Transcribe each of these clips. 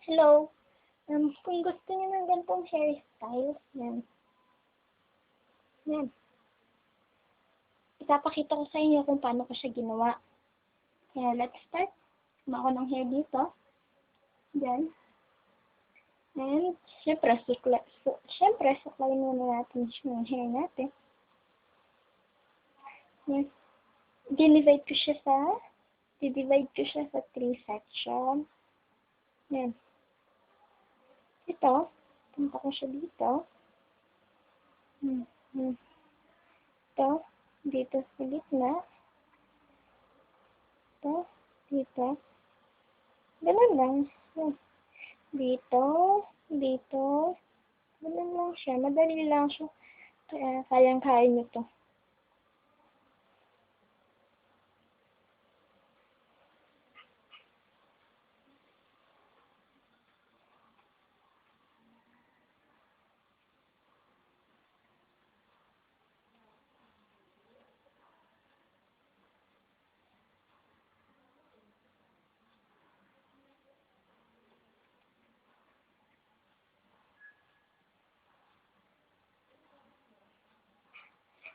Hello. Kung gusto niyo ng ganitong hairstyle, yan. Yan. Ipapakita ko sa inyo kung paano ko siya ginawa. Kaya, let's start. Kuma ako ng hair dito. Yan. And, syempre, suklayin muna natin yung hair natin. Yan. Divide ko siya sa 3 section. Yan. Ito, punta ko siya dito. Ito, dito sa gitna. Ito, dito. Ganun lang. Dito, dito. Ganun lang siya. Madali lang siya. Kaya, kayang-kaya nyo to.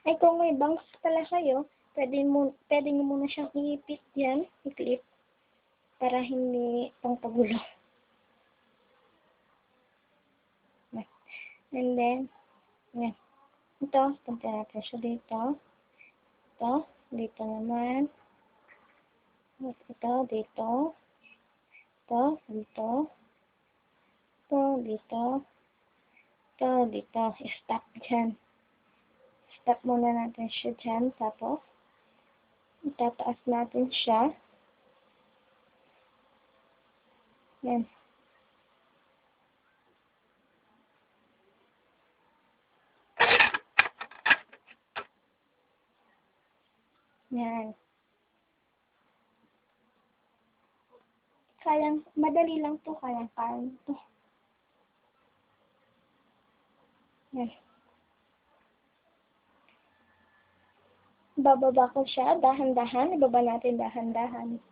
Ay, kung may bangs pala kayo, pwede nyo muna siyang iipit yan, i-clip, para hindi pangpagulo. And then, yan. Ito, punta natin siya dito. Ito, dito naman. Ito, dito. Ito, dito. Ito, dito. Ito, dito. Stop dyan. Stop muna natin siya dyan. Tapos, itataas natin siya. Yan. Yan. Madali lang to. Kayang-kaya to. Yan. Bababa ko siya, dahan-dahan. Ibaba natin dahan-dahan.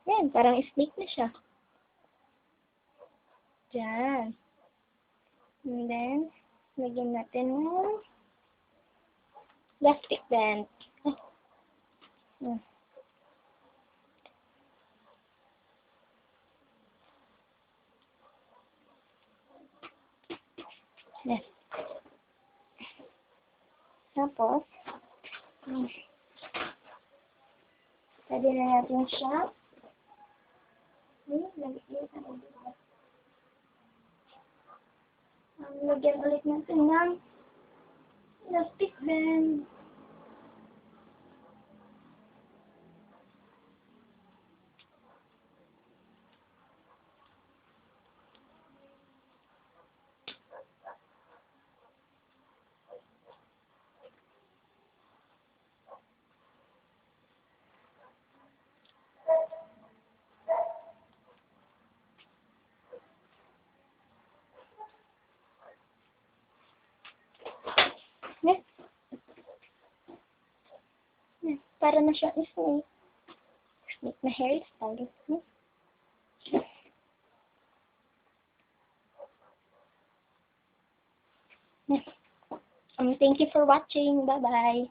Yan, parang snake na siya. Diyan. And then, lagyan natin ng elastic band. Yes. Tapos, pwede na natin siya. Lagyan ulit natin ng elastic band. Yes. Yes. Para na siya snake. Snake na hairstyle. Yes. Yes. Thank you for watching. Bye-bye.